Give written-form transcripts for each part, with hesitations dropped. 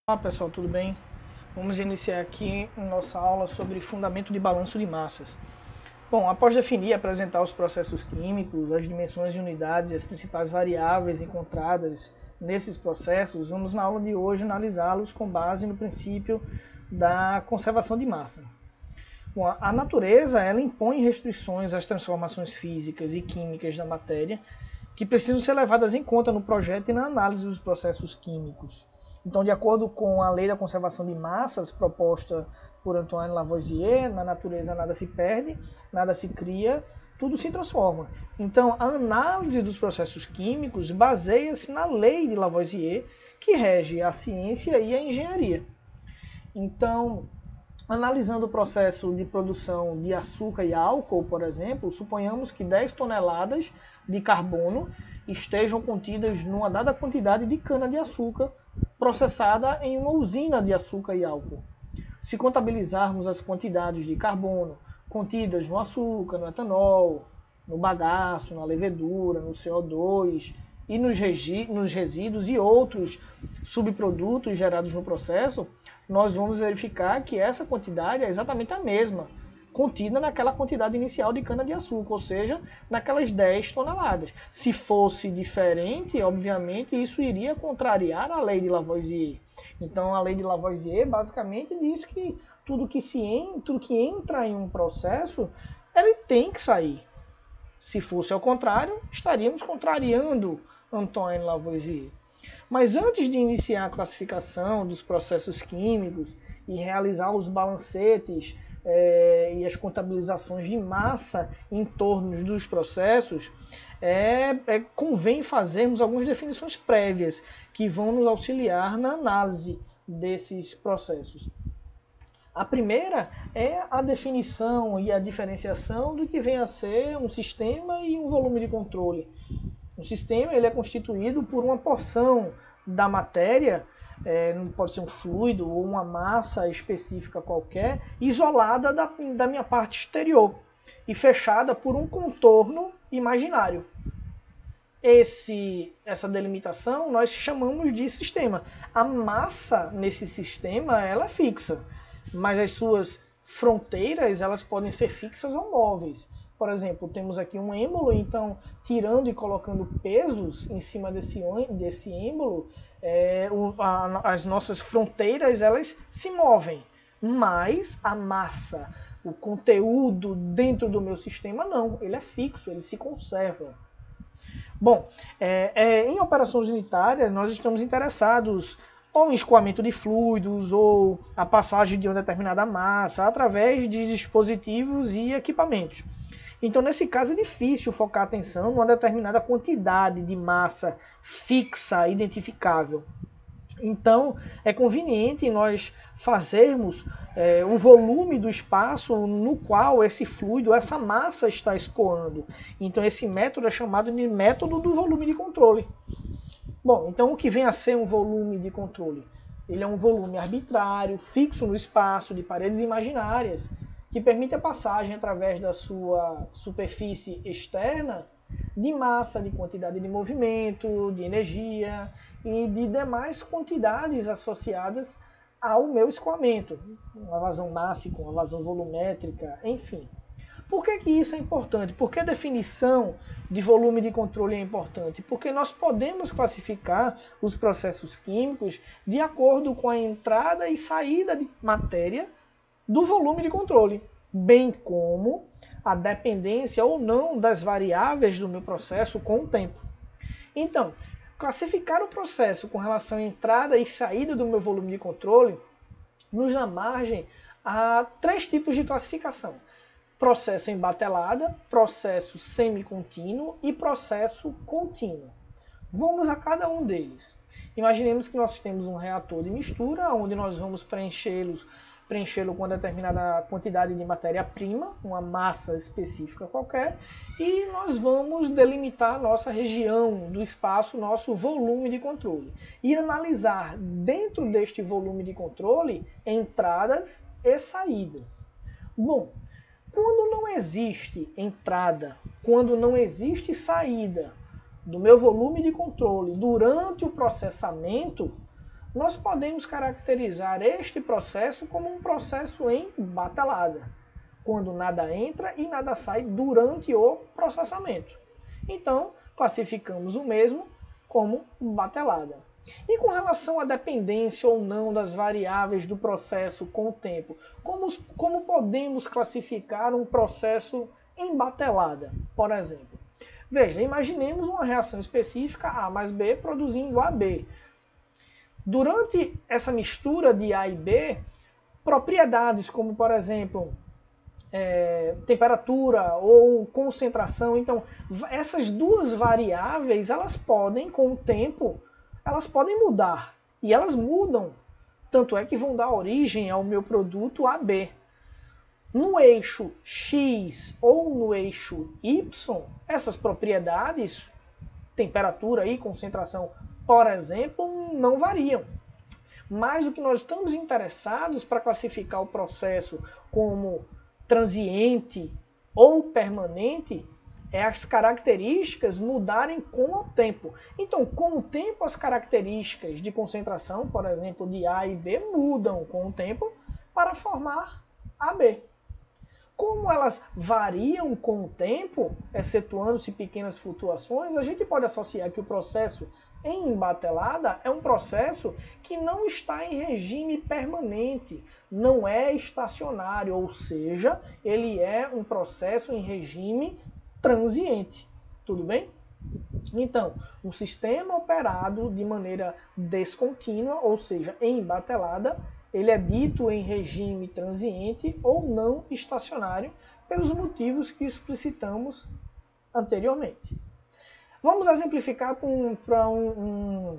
Olá pessoal, tudo bem? Vamos iniciar aqui nossa aula sobre fundamento de balanço de massas. Bom, após definir e apresentar os processos químicos, as dimensões de unidades e as principais variáveis encontradas nesses processos, vamos na aula de hoje analisá-los com base no princípio da conservação de massa. Bom, a natureza ela impõe restrições às transformações físicas e químicas da matéria que precisam ser levadas em conta no projeto e na análise dos processos químicos. Então, de acordo com a lei da conservação de massas proposta por Antoine Lavoisier, na natureza nada se perde, nada se cria, tudo se transforma. Então, a análise dos processos químicos baseia-se na lei de Lavoisier, que rege a ciência e a engenharia. Então, analisando o processo de produção de açúcar e álcool, por exemplo, suponhamos que 10 toneladas de carbono estejam contidas numa dada quantidade de cana-de-açúcar processada em uma usina de açúcar e álcool. Se contabilizarmos as quantidades de carbono contidas no açúcar, no etanol, no bagaço, na levedura, no CO2 e nos resíduos e outros subprodutos gerados no processo, nós vamos verificar que essa quantidade é exatamente a mesma, contida naquela quantidade inicial de cana-de-açúcar, ou seja, naquelas 10 toneladas. Se fosse diferente, obviamente, isso iria contrariar a lei de Lavoisier. Então, a lei de Lavoisier basicamente diz que tudo que entra em um processo, ele tem que sair. Se fosse ao contrário, estaríamos contrariando Antoine Lavoisier. Mas antes de iniciar a classificação dos processos químicos e realizar os balancetes e as contabilizações de massa em torno dos processos, convém fazermos algumas definições prévias que vão nos auxiliar na análise desses processos. A primeira é a definição e a diferenciação do que vem a ser um sistema e um volume de controle. Um sistema ele é constituído por uma porção da matéria, pode ser um fluido ou uma massa específica qualquer, isolada da minha parte exterior e fechada por um contorno imaginário. Essa delimitação nós chamamos de sistema. A massa nesse sistema ela é fixa, mas as suas fronteiras elas podem ser fixas ou móveis. Por exemplo, temos aqui um êmbolo, então tirando e colocando pesos em cima desse êmbolo, as nossas fronteiras elas se movem, mas a massa, o conteúdo dentro do meu sistema não, ele é fixo, ele se conserva. Bom, em operações unitárias nós estamos interessados ou em escoamento de fluidos ou a passagem de uma determinada massa através de dispositivos e equipamentos. Então, nesse caso, é difícil focar a atenção numa determinada quantidade de massa fixa, identificável. Então, é conveniente nós fazermos o volume do espaço no qual esse fluido, essa massa está escoando. Então, esse método é chamado de método do volume de controle. Bom, então o que vem a ser um volume de controle? Ele é um volume arbitrário, fixo no espaço, de paredes imaginárias, que permite a passagem através da sua superfície externa de massa, de quantidade de movimento, de energia e de demais quantidades associadas ao meu escoamento. Uma vazão mássica, uma vazão volumétrica, enfim. Por que isso é importante? Por que a definição de volume de controle é importante? Porque nós podemos classificar os processos químicos de acordo com a entrada e saída de matéria do volume de controle, bem como a dependência ou não das variáveis do meu processo com o tempo. Então, classificar o processo com relação à entrada e saída do meu volume de controle nos dá margem a 3 tipos de classificação: processo em batelada, processo semicontínuo e processo contínuo. Vamos a cada um deles. Imaginemos que nós temos um reator de mistura, onde nós vamos preenchê-lo com uma determinada quantidade de matéria-prima, uma massa específica qualquer, e nós vamos delimitar a nossa região do espaço, nosso volume de controle, e analisar dentro deste volume de controle entradas e saídas. Bom, quando não existe entrada, quando não existe saída do meu volume de controle durante o processamento, nós podemos caracterizar este processo como um processo em batelada, quando nada entra e nada sai durante o processamento. Então, classificamos o mesmo como batelada. E com relação à dependência ou não das variáveis do processo com o tempo, como podemos classificar um processo em batelada, por exemplo? Veja, imaginemos uma reação específica A mais B produzindo AB. Durante essa mistura de A e B, propriedades como, por exemplo, temperatura ou concentração, então essas duas variáveis, elas podem, com o tempo, elas podem mudar. E elas mudam. Tanto é que vão dar origem ao meu produto AB. No eixo X ou no eixo Y, essas propriedades, temperatura e concentração, por exemplo, não variam. Mas o que nós estamos interessados para classificar o processo como transiente ou permanente é as características mudarem com o tempo. Então, com o tempo, as características de concentração, por exemplo, de A e B, mudam com o tempo para formar AB. Como elas variam com o tempo, excetuando-se pequenas flutuações, a gente pode associar que o processo em batelada é um processo que não está em regime permanente, não é estacionário, ou seja, ele é um processo em regime transiente. Tudo bem? Então, um sistema operado de maneira descontínua, ou seja, em batelada, ele é dito em regime transiente ou não estacionário, pelos motivos que explicitamos anteriormente. Vamos exemplificar para um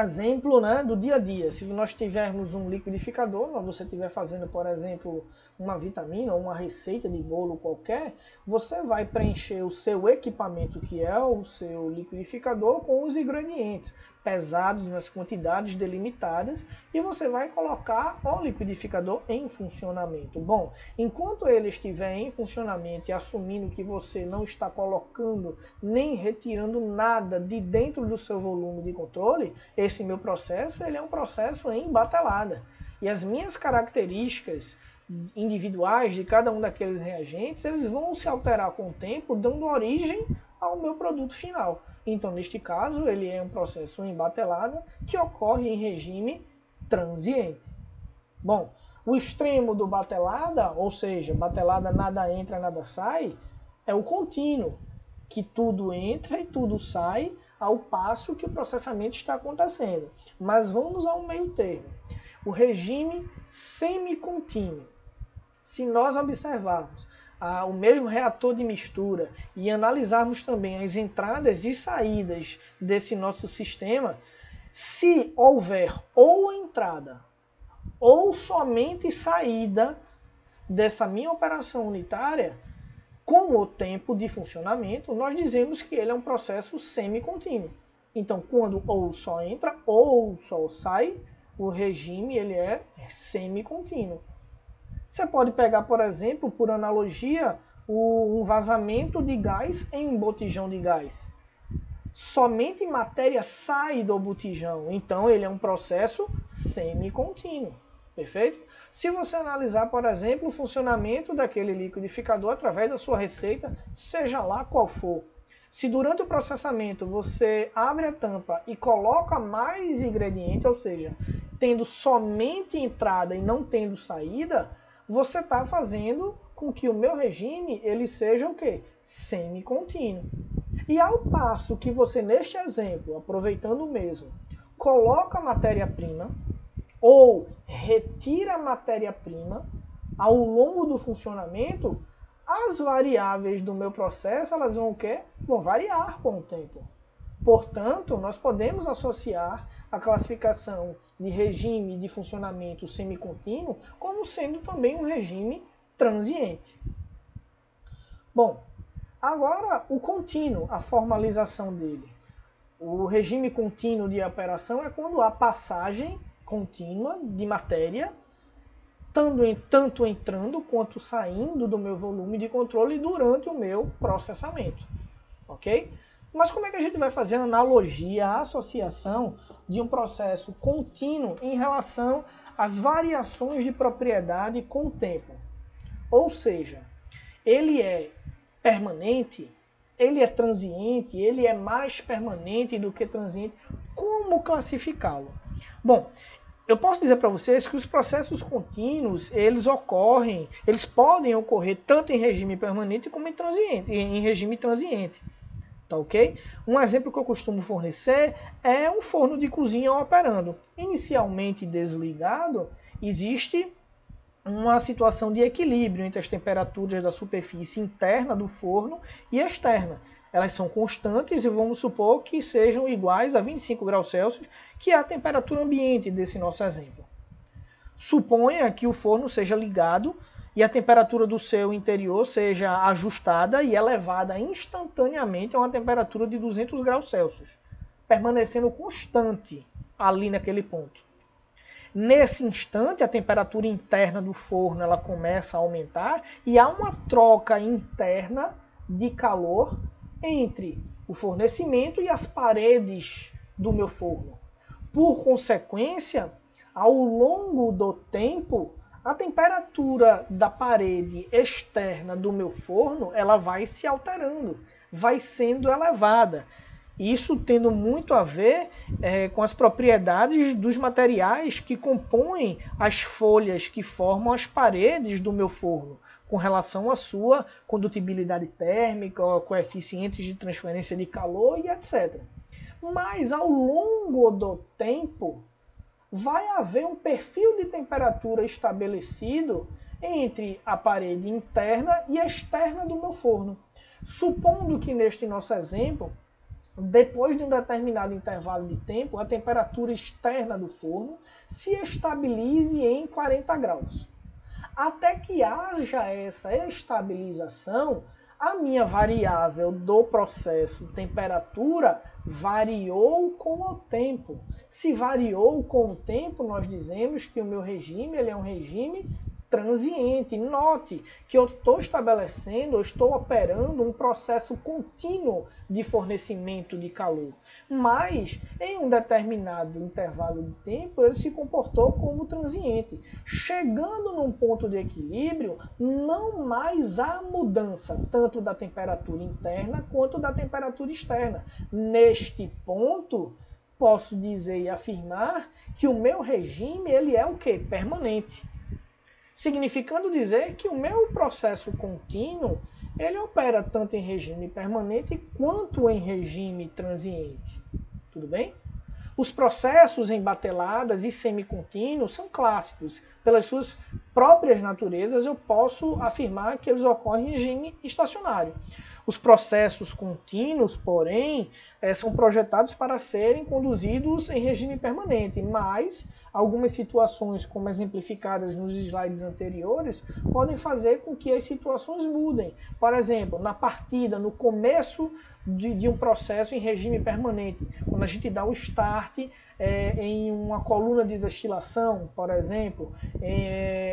exemplo, né, do dia a dia. Se nós tivermos um liquidificador, você estiver fazendo, por exemplo, uma vitamina ou uma receita de bolo qualquer, você vai preencher o seu equipamento, que é o seu liquidificador, com os ingredientes pesados nas quantidades delimitadas, e você vai colocar o liquidificador em funcionamento. Bom, enquanto ele estiver em funcionamento e assumindo que você não está colocando nem retirando nada de dentro do seu volume de controle, esse meu processo ele é um processo em batelada. E as minhas características individuais de cada um daqueles reagentes, eles vão se alterar com o tempo, dando origem ao meu produto final. Então, neste caso, ele é um processo em batelada que ocorre em regime transiente. Bom, o extremo do batelada, ou seja, batelada nada entra, nada sai, é o contínuo, que tudo entra e tudo sai ao passo que o processamento está acontecendo. Mas vamos ao meio termo. O regime semicontínuo. Se nós observarmos o mesmo reator de mistura e analisarmos também as entradas e saídas desse nosso sistema, se houver ou entrada ou somente saída dessa minha operação unitária, com o tempo de funcionamento, nós dizemos que ele é um processo semicontínuo. Então, quando ou só entra ou só sai, o regime ele é semicontínuo. Você pode pegar, por exemplo, por analogia, um vazamento de gás em um botijão de gás. Somente matéria sai do botijão, então ele é um processo semicontínuo. Perfeito? Se você analisar, por exemplo, o funcionamento daquele liquidificador através da sua receita, seja lá qual for, se durante o processamento você abre a tampa e coloca mais ingrediente, ou seja, tendo somente entrada e não tendo saída, você está fazendo com que o meu regime ele seja o quê? Semicontínuo. E ao passo que você, neste exemplo, aproveitando o mesmo, coloca a matéria-prima ou retira a matéria-prima ao longo do funcionamento, as variáveis do meu processo elas vão o quê? Vão variar com o tempo. Portanto, nós podemos associar a classificação de regime de funcionamento semicontínuo como sendo também um regime transiente. Bom, agora o contínuo, a formalização dele. O regime contínuo de operação é quando há passagem contínua de matéria, tanto entrando quanto saindo do meu volume de controle durante o meu processamento. Ok? Mas como é que a gente vai fazer a analogia, a associação de um processo contínuo em relação às variações de propriedade com o tempo? Ou seja, ele é permanente, ele é transiente, ele é mais permanente do que transiente. Como classificá-lo? Bom, eu posso dizer para vocês que os processos contínuos, eles podem ocorrer tanto em regime permanente como em regime transiente. Tá ok? Um exemplo que eu costumo fornecer é um forno de cozinha operando. Inicialmente desligado, existe uma situação de equilíbrio entre as temperaturas da superfície interna do forno e externa. Elas são constantes e vamos supor que sejam iguais a 25 graus Celsius, que é a temperatura ambiente desse nosso exemplo. Suponha que o forno seja ligado e a temperatura do seu interior seja ajustada e elevada instantaneamente a uma temperatura de 200 graus Celsius, permanecendo constante ali naquele ponto. Nesse instante, a temperatura interna do forno ela começa a aumentar e há uma troca interna de calor entre o fornecimento e as paredes do meu forno. Por consequência, ao longo do tempo, a temperatura da parede externa do meu forno ela vai se alterando, vai sendo elevada. Isso tendo muito a ver com as propriedades dos materiais que compõem as folhas que formam as paredes do meu forno, com relação à sua condutibilidade térmica, coeficientes de transferência de calor e etc. Mas ao longo do tempo, vai haver um perfil de temperatura estabelecido entre a parede interna e externa do meu forno. Supondo que neste nosso exemplo, depois de um determinado intervalo de tempo, a temperatura externa do forno se estabilize em 40 graus. Até que haja essa estabilização, a minha variável do processo temperatura variou com o tempo. Se variou com o tempo, nós dizemos que o meu regime ele é um regime transiente. Note que eu estou estabelecendo, eu estou operando um processo contínuo de fornecimento de calor. Mas, em um determinado intervalo de tempo, ele se comportou como transiente. Chegando num ponto de equilíbrio, não mais há mudança, tanto da temperatura interna quanto da temperatura externa. Neste ponto, posso dizer e afirmar que o meu regime ele é o quê? Permanente. Significando dizer que o meu processo contínuo ele opera tanto em regime permanente quanto em regime transiente. Tudo bem? Os processos em bateladas e semicontínuos são clássicos. Pelas suas próprias naturezas, eu posso afirmar que eles ocorrem em regime estacionário. Os processos contínuos, porém, são projetados para serem conduzidos em regime permanente, mas algumas situações, como exemplificadas nos slides anteriores, podem fazer com que as situações mudem. Por exemplo, na partida, no começo de um processo em regime permanente, quando a gente dá o start em uma coluna de destilação, por exemplo,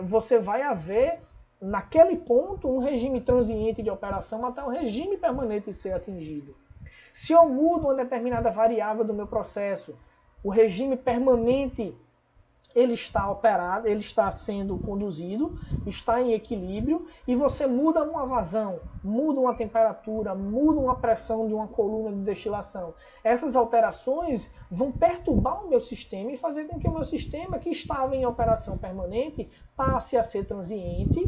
você vai haver naquele ponto um regime transiente de operação até o regime permanente ser atingido. Se eu mudo uma determinada variável do meu processo, o regime permanente ele está operado, ele está sendo conduzido, está em equilíbrio, e você muda uma vazão, muda uma temperatura, muda uma pressão de uma coluna de destilação. Essas alterações vão perturbar o meu sistema e fazer com que o meu sistema, que estava em operação permanente, passe a ser transiente,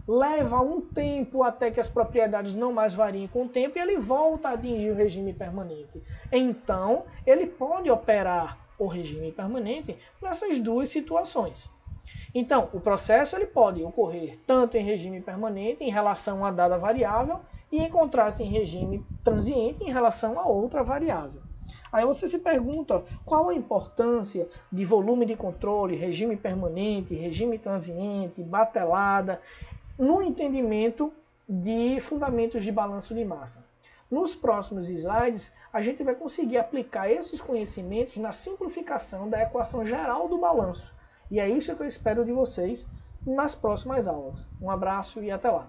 leva um tempo até que as propriedades não mais variem com o tempo e ele volta a atingir o regime permanente. Então, ele pode operar o regime permanente nessas duas situações. Então, o processo ele pode ocorrer tanto em regime permanente em relação a dada variável e encontrar-se em regime transiente em relação a outra variável. Aí você se pergunta qual a importância de volume de controle, regime permanente, regime transiente, batelada, no entendimento de fundamentos de balanço de massa. Nos próximos slides, a gente vai conseguir aplicar esses conhecimentos na simplificação da equação geral do balanço. E é isso que eu espero de vocês nas próximas aulas. Um abraço e até lá!